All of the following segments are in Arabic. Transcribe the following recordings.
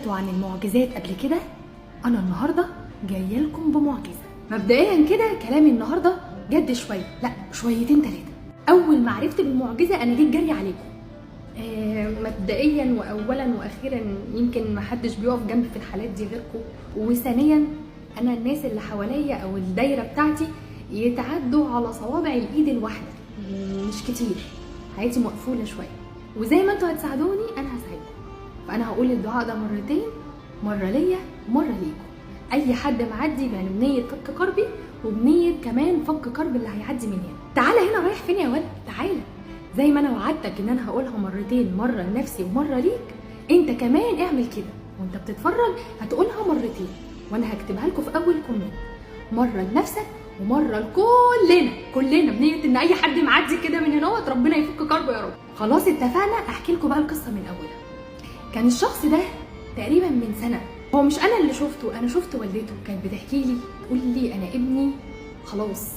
سمعتوا عن المعجزات قبل كده؟ انا النهارده جايه لكم بمعجزه. مبدئيا كده كلامي النهارده جد شويه، لا شويتين ثلاثه. اول ما عرفت بالمعجزه انا جيت جري عليكم. مبدئيا واولا واخيرا يمكن ما حدش بيقف جنبي في الحالات دي غيركم، وثانيا انا الناس اللي حواليا او الدايره بتاعتي يتعدوا على صوابع الايد الواحده، مش كتير، حياتي مقفوله شويه، وزي ما انتوا هتساعدوني انا هساعدكم. فانا هقول الدعاء ده مرتين، مره ليا ومره ليكم. اي حد معدي يعني بنيه فك كربي وبنيه كمان فك كرب اللي هيعدي من هنا. تعالى هنا، رايح فين يا ولد؟ تعالى. زي ما انا وعدتك ان انا هقولها مرتين، مره لنفسي ومره ليك، انت كمان اعمل كده وانت بتتفرج، هتقولها مرتين وانا هكتبها لكم في اول كومنت، مره لنفسك ومره لكلنا كلنا، بنيه ان اي حد معدي كده من هنا ربنا يفك كربه يا رب. خلاص اتفقنا. احكي لكم بقى القصه من اولها. كان الشخص ده تقريبا من سنه، هو مش انا اللي شفته، انا شفت والدته كانت بتحكي لي، تقول لي انا ابني خلاص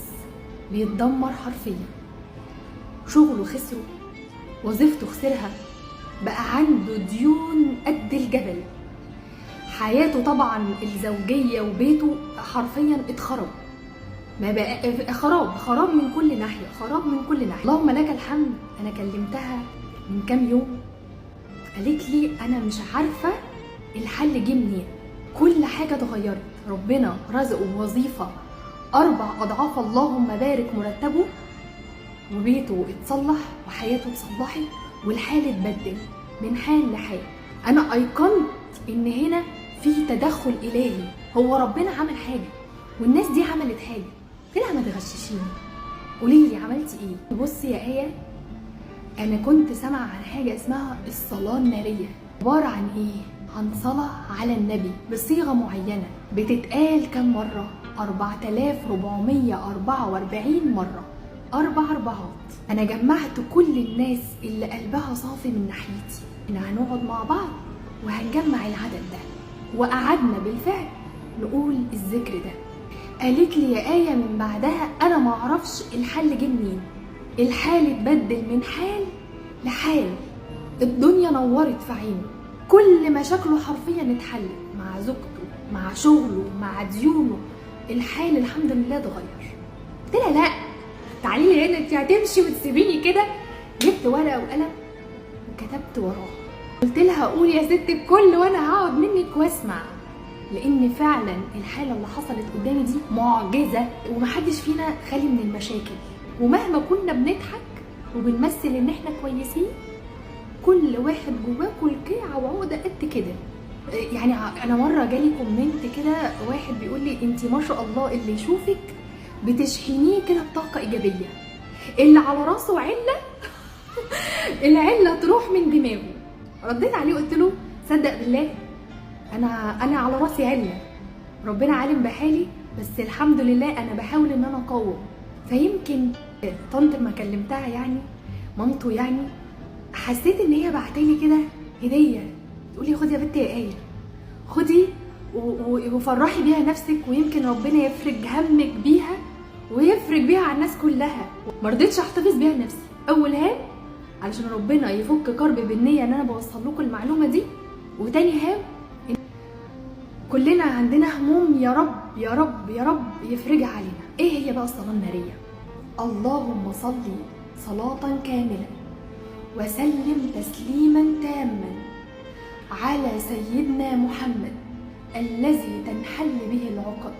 بيتدمر حرفيا، شغله خسره، وظيفته خسرها، بقى عنده ديون قد الجبل، حياته طبعا الزوجيه وبيته حرفيا اتخرب، ما بقى خراب من كل ناحيه، خراب من كل ناحيه. اللهم لك الحمد. انا كلمتها من كام يوم، قالت لي انا مش عارفه الحل جه منين، كل حاجه اتغيرت، ربنا رزقه وظيفه 4 أضعاف اللهم بارك مرتبه، وبيته اتصلح وحياته اتصلحت والحال اتبدل من حال لحال. انا ايقنت ان هنا في تدخل الهي، هو ربنا عمل حاجه والناس دي عملت حاجه. قلت لها ما تغششيني، قولي لي عملتي ايه؟ بصي يا ايه، انا كنت سامعه عن حاجه اسمها الصلاه الناريه، عباره عن ايه؟ عن صلاه على النبي بصيغه معينه، بتتقال كم مره؟ 4444 مره، 4 أربعات. انا جمعت كل الناس اللي قلبها صافي من ناحيتي، ان هنقعد مع بعض وهنجمع العدد ده، وقعدنا بالفعل نقول الذكر ده. قالت لي يا آية من بعدها انا ما اعرفش الحل جه منين، الحال اتبدل من حال لحال، الدنيا نورت في عينه، كل مشاكله حرفيا اتحلت، مع زوجته، مع شغله، مع ديونه، الحال الحمد لله اتغير. قلت لها لا تعالي لي هنا، انت هتمشي وتسيبيني كده؟ جبت ورقه وقلم وكتبت وراه، قلت لها قولي يا ست الكل وانا هقعد منك واسمع، لان فعلا الحاله اللي حصلت قدامي دي معجزه، ومحدش فينا خالي من المشاكل، ومهما كنا بنضحك وبنمثل ان احنا كويسين، كل واحد جواه كلكيعه وعقده قد كده. يعني انا مره جالي كومنت كده، واحد بيقول لي انت ما شاء الله اللي يشوفك بتشحنيه كده بطاقه ايجابيه، اللي على راسه عله العله تروح من دماغه. رديت عليه قلت له صدق بالله انا على راسي عله، ربنا عالم بحالي، بس الحمد لله انا بحاول ان انا اقاوم. فيمكن طنط ما كلمتها يعني مامته، يعني حسيت ان هي بعتلي كده هديه، تقولي خدي يا بنتي يا ايه، خدي وفرحي بيها نفسك، ويمكن ربنا يفرج همك بيها ويفرج بيها على الناس كلها. ما رضيتش احتفظ بيها لنفسي، اول هام علشان ربنا يفك كرب بالنيه ان انا بوصل لكم المعلومه دي، وتاني هام كلنا عندنا هموم يا رب يا رب يا رب يفرجها علينا. ايه هي بقى الصلاه الناريه؟ اللهم صل صلاه كامله وسلم تسليما تاما على سيدنا محمد الذي تنحل به العقد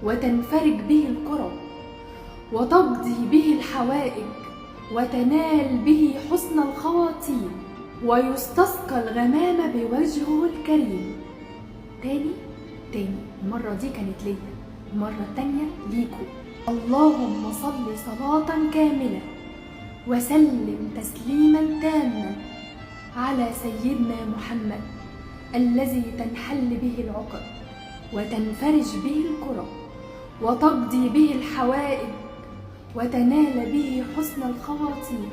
وتنفرج به الكرب وتقضي به الحوائج وتنال به حسن الخواتيم ويستسقى الغمام بوجهه الكريم. تاني المرة دي كانت ليا، المرة التانية ليكوا. اللهم صل صلاة كاملة وسلم تسليما تاما على سيدنا محمد الذي تنحل به العقد وتنفرج به الكرب وتقضي به الحوائج وتنال به حسن الخواتيم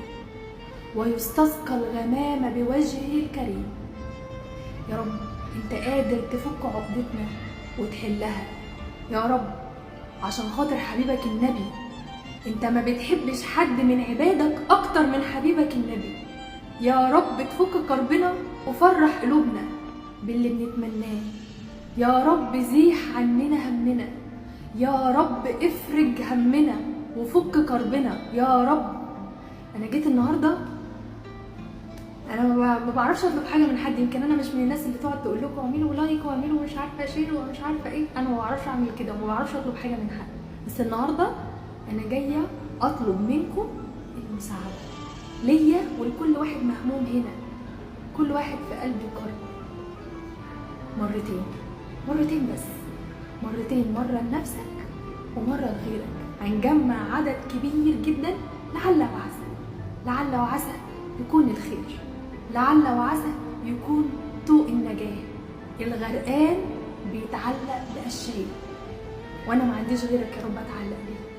ويستسقى الغمام بوجهه الكريم. يا رب انت قادر تفك عقدتنا وتحلها يا رب، عشان خاطر حبيبك النبي، انت ما بتحبش حد من عبادك اكتر من حبيبك النبي. يا رب تفك كربنا وفرح قلوبنا باللي بنتمناه. يا رب زيح عننا همنا، يا رب افرج همنا وفك كربنا يا رب. انا جيت النهارده، انا ما بعرفش اطلب حاجه من حد، يمكن انا مش من الناس اللي تقعد تقول لكم اعملوا لايك واعملوا مش عارفه شير ومش عارفه ايه، انا ما بعرفش اعمل كده وما بعرفش اطلب حاجه من حد. بس النهارده انا جايه اطلب منكم المساعده ليا ولكل واحد مهموم هنا، كل واحد في قلبه كرب. مرتين بس، مرتين، مره لنفسك ومره لغيرك. هنجمع عدد كبير جدا، لعل وعسى، لعل وعسى يكون الخير، لعل وعسى يكون طوق النجاة. الغرقان بيتعلق بقشاية، وانا ما عنديش غيرك يا رب اتعلق بيه.